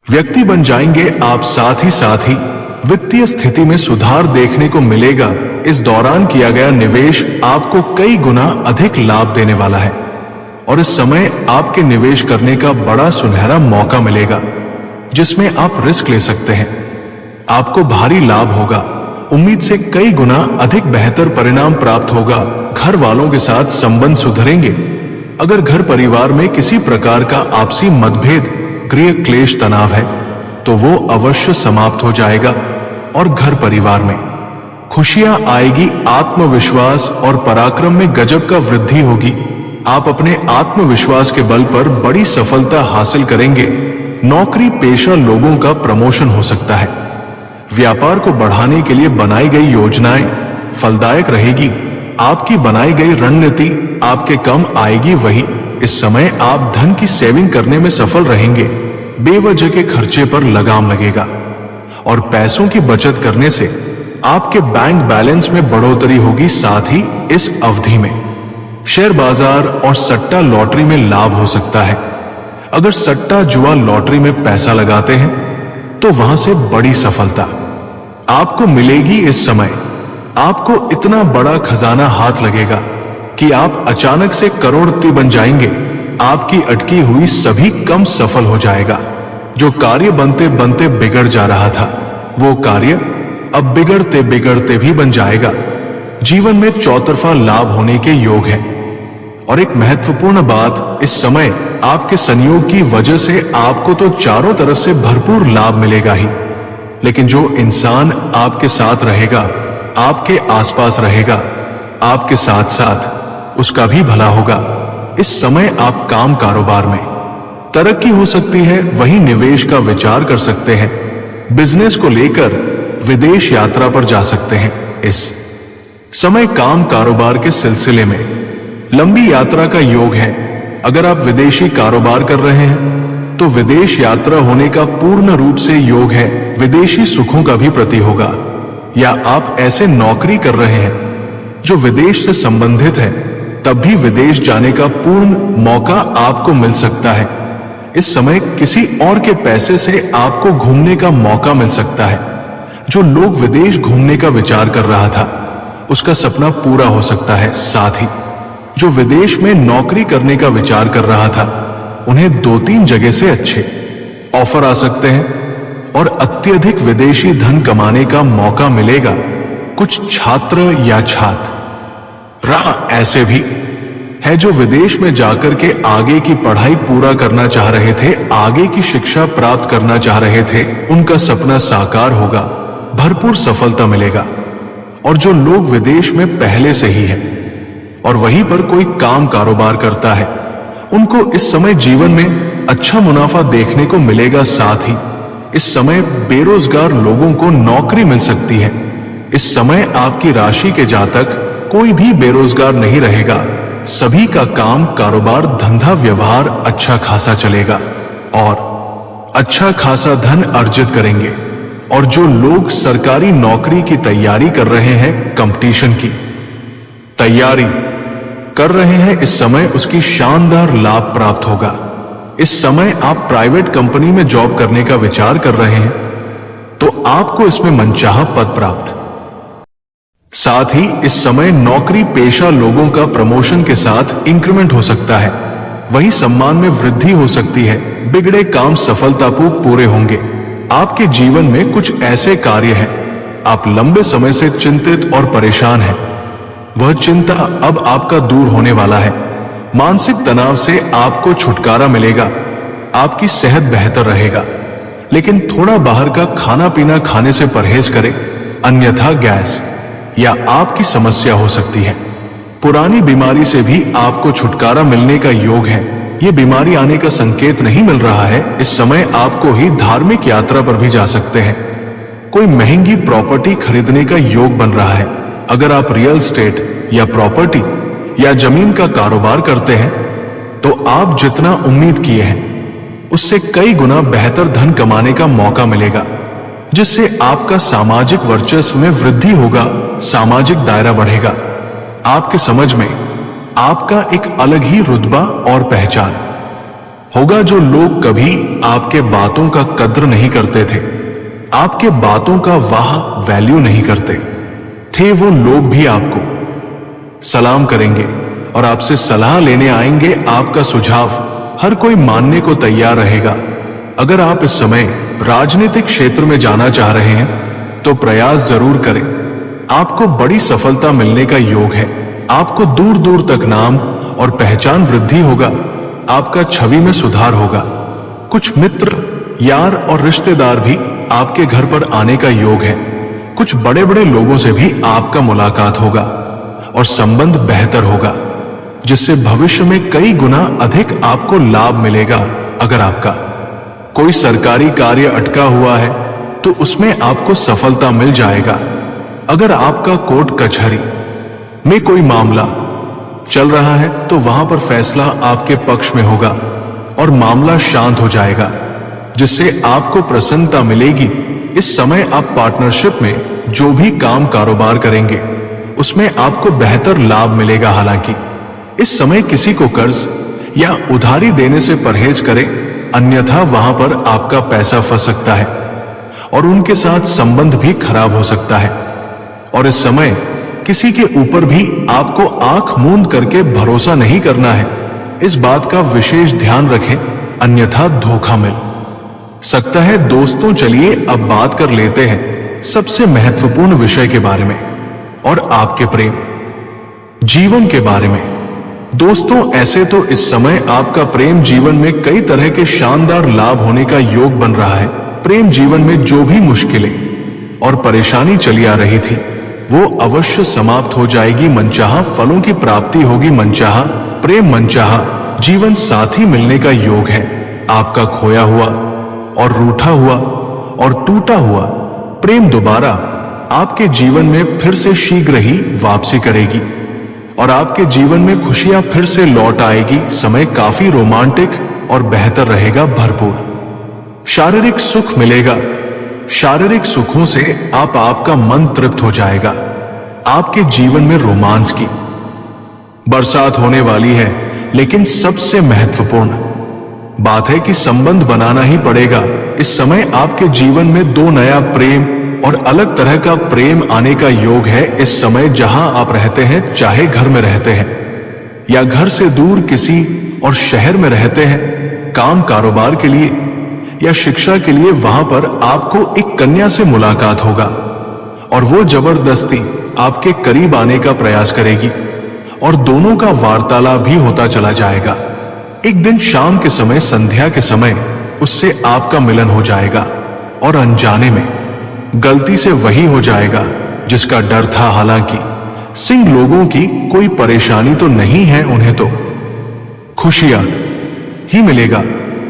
व्यक्ति बन जाएंगे आप। साथ ही वित्तीय स्थिति में सुधार देखने को मिलेगा। इस दौरान किया गया निवेश आपको कई गुना अधिक लाभ देने वाला है और इस समय आपके निवेश करने का बड़ा सुनहरा मौका मिलेगा जिसमें आप रिस्क ले सकते हैं। आपको भारी लाभ होगा। उम्मीद से कई गुना अधिक बेहतर परिणाम प्राप्त होगा। घर वालों के साथ संबंध सुधरेंगे। अगर घर परिवार में किसी प्रकार का आपसी मतभेद, गृह क्लेश, तनाव है तो वो अवश्य समाप्त हो जाएगा और घर परिवार में खुशियां आएगी। आत्मविश्वास और पराक्रम में गजब का वृद्धि होगी। आप अपने आत्मविश्वास के बल पर बड़ी सफलता हासिल करेंगे। नौकरी पेशा लोगों का प्रमोशन हो सकता है। व्यापार को बढ़ाने के लिए बनाई गई योजनाएं फलदायक रहेगी। आपकी बनाई गई रणनीति आपके कम आएगी। वही इस समय आप धन की सेविंग करने में सफल रहेंगे। बेवजह के खर्चे पर लगाम लगेगा और पैसों की बचत करने से आपके बैंक बैलेंस में बढ़ोतरी होगी। साथ ही इस अवधि में शेयर बाजार और सट्टा लॉटरी में लाभ हो सकता है। अगर सट्टा जुआ लॉटरी में पैसा लगाते हैं तो वहां से बड़ी सफलता आपको मिलेगी। इस समय आपको इतना बड़ा खजाना हाथ लगेगा कि आप अचानक से करोड़पति बन जाएंगे। आपकी अटकी हुई सभी कम सफल हो जाएगा। जो कार्य बनते बनते बिगड़ जा रहा था वो कार्य अब बिगड़ते बिगड़ते भी बन जाएगा। जीवन में चौतरफा लाभ होने के योग है। और एक महत्वपूर्ण बात, इस समय आपके संयोग की वजह से आपको तो चारों तरफ से भरपूर लाभ मिलेगा ही, लेकिन जो इंसान आपके साथ रहेगा, आपके आसपास रहेगा, आपके साथ साथ उसका भी भला होगा। इस समय आप काम कारोबार में तरक्की हो सकती है। वहीं निवेश का विचार कर सकते हैं। बिजनेस को लेकर विदेश यात्रा पर जा सकते हैं। इस समय काम कारोबार के सिलसिले में लंबी यात्रा का योग है। अगर आप विदेशी कारोबार कर रहे हैं तो विदेश यात्रा होने का पूर्ण रूप से योग है। विदेशी सुखों का भी प्रतीक होगा। या आप ऐसे नौकरी कर रहे हैं जो विदेश से संबंधित है, तब भी विदेश जाने का पूर्ण मौका आपको मिल सकता है। इस समय किसी और के पैसे से आपको घूमने का मौका मिल सकता है। जो लोग विदेश घूमने का विचार कर रहा था उसका सपना पूरा हो सकता है। साथ ही जो विदेश में नौकरी करने का विचार कर रहा था उन्हें 2-3 जगह से अच्छे ऑफर आ सकते हैं और अत्यधिक विदेशी धन कमाने का मौका मिलेगा। कुछ छात्र या छात्र ऐसे भी है जो विदेश में जाकर के आगे की पढ़ाई पूरा करना चाह रहे थे, आगे की शिक्षा प्राप्त करना चाह रहे थे। उनका सपना साकार होगा, भरपूर सफलता मिलेगा। और जो लोग विदेश में पहले से ही हैं और वहीं पर कोई काम कारोबार करता है, उनको इस समय जीवन में अच्छा मुनाफा देखने को मिलेगा। साथ ही इस समय बेरोजगार लोगों को नौकरी मिल सकती है। इस समय आपकी राशि के जातक कोई भी बेरोजगार नहीं रहेगा। सभी का काम कारोबार धंधा व्यवहार अच्छा खासा चलेगा और अच्छा खासा धन अर्जित करेंगे। और जो लोग सरकारी नौकरी की तैयारी कर रहे हैं, कंपटीशन की तैयारी कर रहे हैं, इस समय उसकी शानदार लाभ प्राप्त होगा। इस समय आप प्राइवेट कंपनी में जॉब करने का विचार कर रहे हैं तो आपको इसमें मनचाहा पद प्राप्त। साथ ही इस समय नौकरी पेशा लोगों का प्रमोशन के साथ इंक्रीमेंट हो सकता है। वही सम्मान में वृद्धि हो सकती है। बिगड़े काम सफलतापूर्वक पूरे होंगे। आपके जीवन में कुछ ऐसे कार्य हैं आप लंबे समय से चिंतित और परेशान हैं, वह चिंता अब आपका दूर होने वाला है। मानसिक तनाव से आपको छुटकारा मिलेगा। आपकी सेहत बेहतर रहेगा, लेकिन थोड़ा बाहर का खाना पीना खाने से परहेज करें, अन्यथा गैस या आपकी समस्या हो सकती है। पुरानी बीमारी से भी आपको छुटकारा मिलने का योग है। ये बीमारी आने का संकेत नहीं मिल रहा है। इस समय आपको ही धार्मिक यात्रा पर भी जा सकते हैं। कोई महंगी प्रॉपर्टी खरीदने का योग बन रहा है। अगर आप रियल एस्टेट या प्रॉपर्टी या जमीन का कारोबार करते हैं तो आप जितना उम्मीद किए हैं उससे कई गुना बेहतर धन कमाने का मौका मिलेगा, जिससे आपका सामाजिक वर्चस्व में वृद्धि होगा, सामाजिक दायरा बढ़ेगा। आपके समझ में आपका एक अलग ही रुतबा और पहचान होगा जो लोग कभी आपके बातों का कद्र नहीं करते थे, आपके बातों का वाह वैल्यू नहीं करते थे, वो लोग भी आपको सलाम करेंगे और आपसे सलाह लेने आएंगे। आपका सुझाव हर कोई मानने को तैयार रहेगा। अगर आप इस समय राजनीतिक क्षेत्र में जाना चाह रहे हैं तो प्रयास जरूर करें। आपको बड़ी सफलता मिलने का योग है। आपको दूर दूर तक नाम और पहचान वृद्धि होगा। आपका छवि में सुधार होगा। कुछ मित्र, यार और रिश्तेदार भी आपके घर पर आने का योग है। कुछ बड़े बड़े लोगों से भी आपका मुलाकात होगा और संबंध बेहतर होगा, जिससे भविष्य में कई गुना अधिक आपको लाभ मिलेगा। अगर आपका कोई सरकारी कार्य अटका हुआ है तो उसमें आपको सफलता मिल जाएगा। अगर आपका कोर्ट कचहरी में कोई मामला चल रहा है तो वहां पर फैसला आपके पक्ष में होगा और मामला शांत हो जाएगा, जिससे आपको प्रसन्नता मिलेगी। इस समय आप पार्टनरशिप में जो भी काम कारोबार करेंगे उसमें आपको बेहतर लाभ मिलेगा। हालांकि इस समय किसी को कर्ज या उधारी देने से परहेज करें, अन्यथा वहां पर आपका पैसा फंस सकता है और उनके साथ संबंध भी खराब हो सकता है। और इस समय किसी के ऊपर भी आपको आंख मूंद करके भरोसा नहीं करना है। इस बात का विशेष ध्यान रखें, अन्यथा धोखा मिल सकता है। दोस्तों, चलिए अब बात कर लेते हैं सबसे महत्वपूर्ण विषय के बारे में और आपके प्रेम जीवन के बारे में। दोस्तों, ऐसे तो इस समय आपका प्रेम जीवन में कई तरह के शानदार लाभ होने का योग बन रहा है। प्रेम जीवन में जो भी मुश्किलें और परेशानी चली आ रही थी वो अवश्य समाप्त हो जाएगी। मनचाहा फलों की प्राप्ति होगी। मनचाहा प्रेम, मनचाहा जीवन साथी मिलने का योग है। आपका खोया हुआ और रूठा हुआ और टूटा हुआ प्रेम दोबारा आपके जीवन में फिर से शीघ्र ही वापसी करेगी और आपके जीवन में खुशियां फिर से लौट आएगी। समय काफी रोमांटिक और बेहतर रहेगा। भरपूर शारीरिक सुख मिलेगा। शारीरिक सुखों से आपका मन तृप्त हो जाएगा। आपके जीवन में रोमांस की बरसात होने वाली है। लेकिन सबसे महत्वपूर्ण बात है कि संबंध बनाना ही पड़ेगा। इस समय आपके जीवन में दो नया प्रेम और अलग तरह का प्रेम आने का योग है। इस समय जहां आप रहते हैं, चाहे घर में रहते हैं या घर से दूर किसी और शहर में रहते हैं, काम कारोबार के लिए या शिक्षा के लिए, वहां पर आपको एक कन्या से मुलाकात होगा और वो जबरदस्ती आपके करीब आने का प्रयास करेगी और दोनों का वार्तालाप भी होता चला जाएगा। एक दिन शाम के समय, संध्या के समय उससे आपका मिलन हो जाएगा और अनजाने में गलती से वही हो जाएगा जिसका डर था। हालांकि सिंह लोगों की कोई परेशानी तो नहीं है, उन्हें तो खुशियां ही मिलेगा।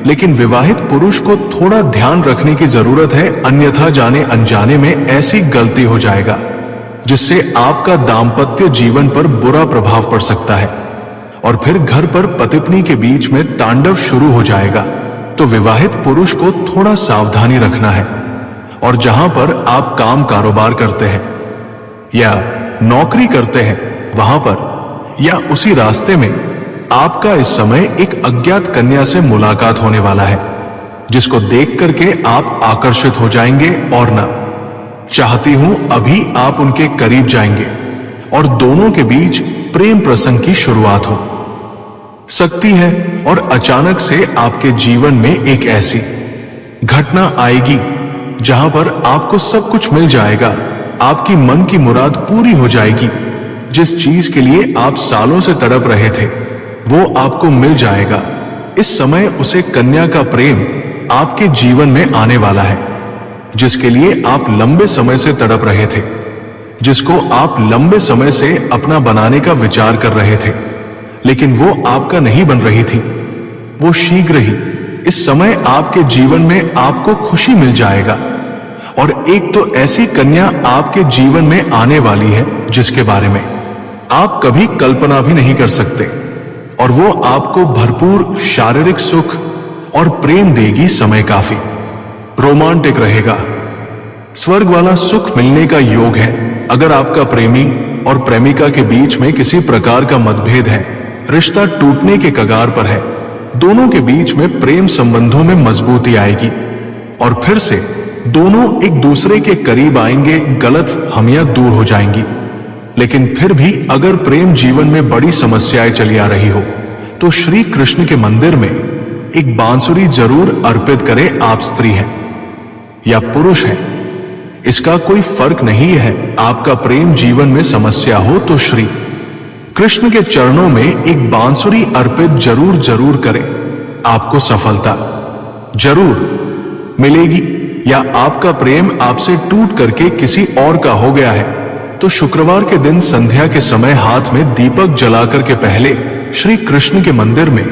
लेकिन विवाहित पुरुष को थोड़ा ध्यान रखने की जरूरत है, अन्यथा जाने अनजाने में ऐसी गलती हो जाएगा जिससे आपका दाम्पत्य जीवन पर बुरा प्रभाव पड़ सकता है और फिर घर पर पति पत्नी के बीच में तांडव शुरू हो जाएगा। तो विवाहित पुरुष को थोड़ा सावधानी रखना है और जहां पर आप काम कारोबार करते हैं या नौकरी करते हैं, वहां पर या उसी रास्ते में आपका इस समय एक अज्ञात कन्या से मुलाकात होने वाला है, जिसको देख करके आप आकर्षित हो जाएंगे और ना चाहती हूं अभी आप उनके करीब जाएंगे और दोनों के बीच प्रेम प्रसंग की शुरुआत हो सकती है। और अचानक से आपके जीवन में एक ऐसी घटना आएगी जहां पर आपको सब कुछ मिल जाएगा। आपकी मन की मुराद पूरी हो जाएगी। जिस चीज के लिए आप सालों से तड़प रहे थे वो आपको मिल जाएगा। इस समय उसे कन्या का प्रेम आपके जीवन में आने वाला है, जिसके लिए आप लंबे समय से तड़प रहे थे, जिसको आप लंबे समय से अपना बनाने का विचार कर रहे थे, लेकिन वो आपका नहीं बन रही थी। वो शीघ्र ही इस समय आपके जीवन में आपको खुशी मिल जाएगा। और एक तो ऐसी कन्या आपके जीवन में आने वाली है जिसके बारे में आप कभी कल्पना भी नहीं कर सकते, और वो आपको भरपूर शारीरिक सुख और प्रेम देगी। समय काफी रोमांटिक रहेगा। स्वर्ग वाला सुख मिलने का योग है। अगर आपका प्रेमी और प्रेमिका के बीच में किसी प्रकार का मतभेद है, रिश्ता टूटने के कगार पर है, दोनों के बीच में प्रेम संबंधों में मजबूती आएगी और फिर से दोनों एक दूसरे के करीब आएंगे, गलत फहमियां दूर हो जाएंगी। लेकिन फिर भी अगर प्रेम जीवन में बड़ी समस्याएं चली आ रही हो तो श्री कृष्ण के मंदिर में एक बांसुरी जरूर अर्पित करें। आप स्त्री हैं या पुरुष हैं, इसका कोई फर्क नहीं है। आपका प्रेम जीवन में समस्या हो तो श्री कृष्ण के चरणों में एक बांसुरी अर्पित जरूर करें। आपको सफलता जरूर मिलेगी। या आपका प्रेम आपसे टूट करके किसी और का हो गया है तो शुक्रवार के दिन संध्या के समय हाथ में दीपक जलाकर के पहले श्री कृष्ण के मंदिर में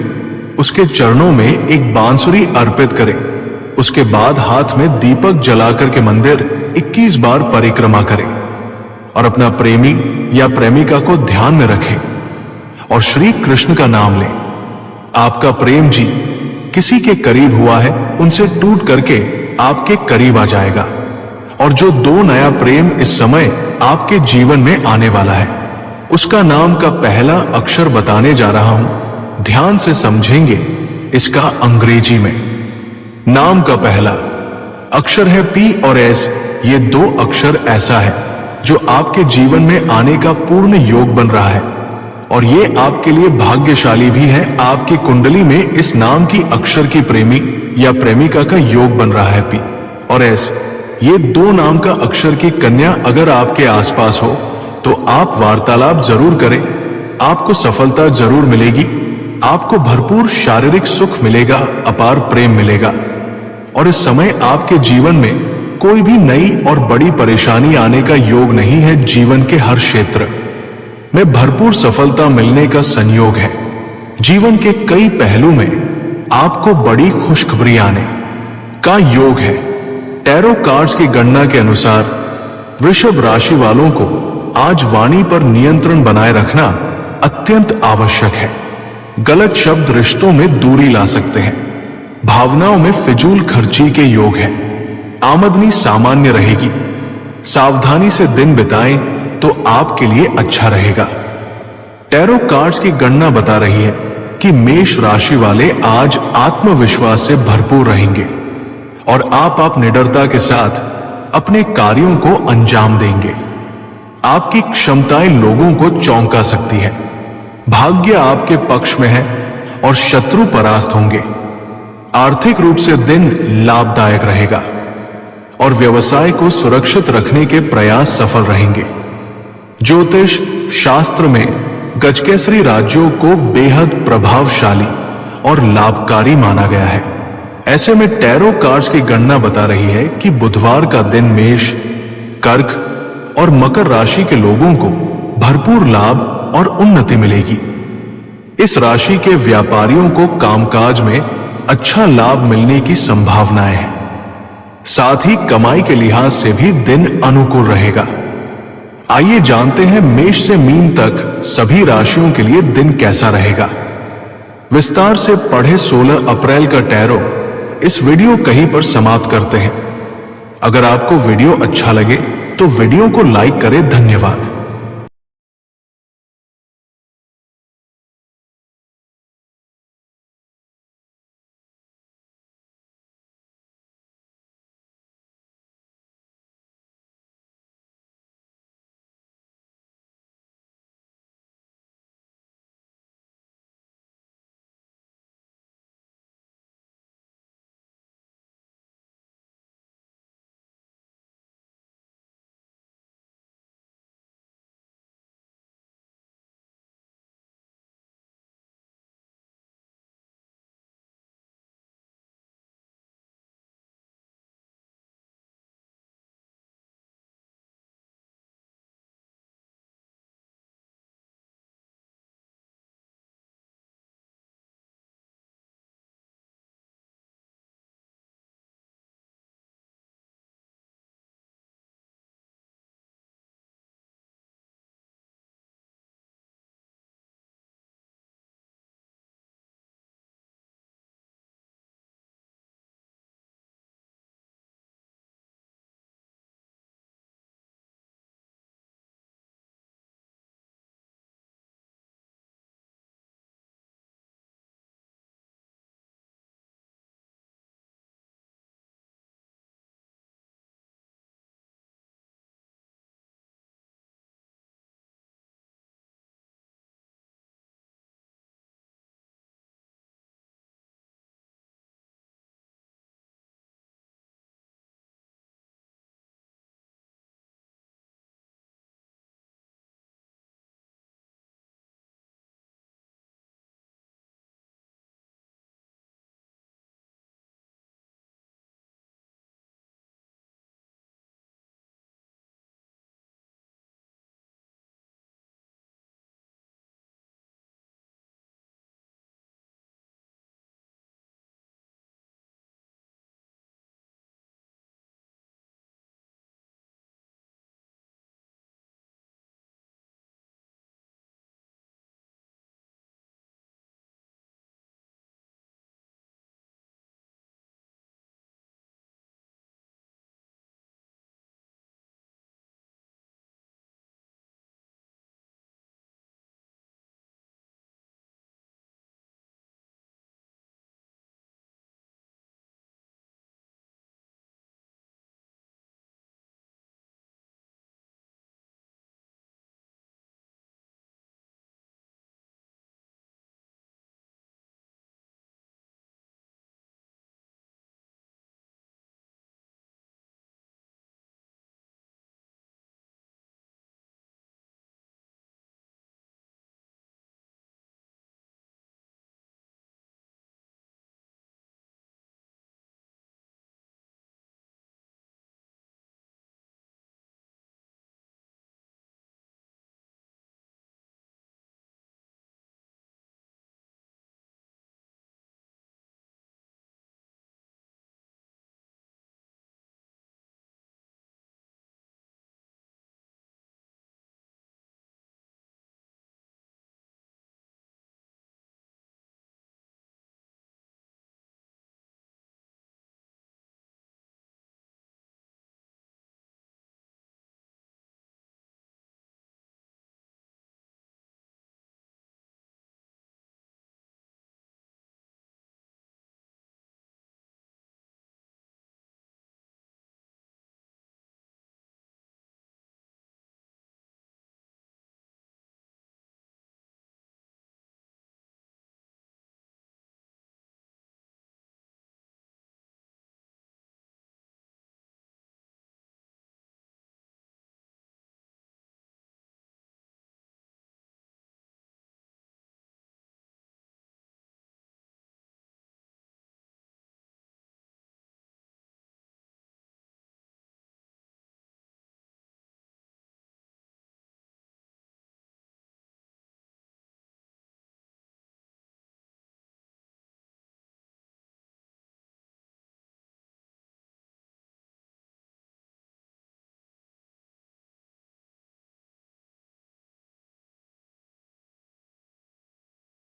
उसके चरणों में एक बांसुरी अर्पित करें। उसके बाद हाथ में दीपक जलाकर के मंदिर 21 बार परिक्रमा करें और अपना प्रेमी या प्रेमिका को ध्यान में रखें और श्री कृष्ण का नाम लें। आपका प्रेम जी किसी के करीब हुआ है, उनसे टूट करके आपके करीब आ जाएगा और जो दो नया प्रेम इस समय आपके जीवन में आने वाला है उसका नाम का पहला अक्षर बताने जा रहा हूं। ध्यान से समझेंगे। इसका अंग्रेजी में नाम का पहला अक्षर है पी और एस। ये दो अक्षर ऐसा है जो आपके जीवन में आने का पूर्ण योग बन रहा है और ये आपके लिए भाग्यशाली भी है। आपकी कुंडली में इस नाम की अक्षर की प्रेमी या प्रेमिका का योग बन रहा है पी और एस। ये दो नाम का अक्षर की कन्या अगर आपके आसपास हो तो आप वार्तालाप जरूर करें। आपको सफलता जरूर मिलेगी। आपको भरपूर शारीरिक सुख मिलेगा, अपार प्रेम मिलेगा और इस समय आपके जीवन में कोई भी नई और बड़ी परेशानी आने का योग नहीं है। जीवन के हर क्षेत्र में भरपूर सफलता मिलने का संयोग है। जीवन के कई पहलू में आपको बड़ी खुशखबरी आने का योग है। टैरो कार्ड्स की गणना के अनुसार वृषभ राशि वालों को आज वाणी पर नियंत्रण बनाए रखना अत्यंत आवश्यक है। गलत शब्द रिश्तों में दूरी ला सकते हैं। भावनाओं में फिजूल खर्ची के योग है। आमदनी सामान्य रहेगी। सावधानी से दिन बिताएं तो आपके लिए अच्छा रहेगा। टैरो कार्ड्स की गणना बता रही है कि मेष राशि वाले आज आत्मविश्वास से भरपूर रहेंगे और आप निडरता के साथ अपने कार्यों को अंजाम देंगे। आपकी क्षमताएं लोगों को चौंका सकती है। भाग्य आपके पक्ष में है और शत्रु परास्त होंगे। आर्थिक रूप से दिन लाभदायक रहेगा और व्यवसाय को सुरक्षित रखने के प्रयास सफल रहेंगे। ज्योतिष शास्त्र में गजकेसरी राज्यों को बेहद प्रभावशाली और लाभकारी माना गया है। ऐसे में टैरो कार्ड्स की गणना बता रही है कि बुधवार का दिन मेष, कर्क और मकर राशि के लोगों को भरपूर लाभ और उन्नति मिलेगी। इस राशि के व्यापारियों को कामकाज में अच्छा लाभ मिलने की संभावनाएं हैं। साथ ही कमाई के लिहाज से भी दिन अनुकूल रहेगा। आइए जानते हैं मेष से मीन तक सभी राशियों के लिए दिन कैसा रहेगा। विस्तार से पढ़े 16 अप्रैल का टैरो इस वीडियो कहीं पर समाप्त करते हैं। अगर आपको वीडियो अच्छा लगे तो वीडियो को लाइक करें। धन्यवाद।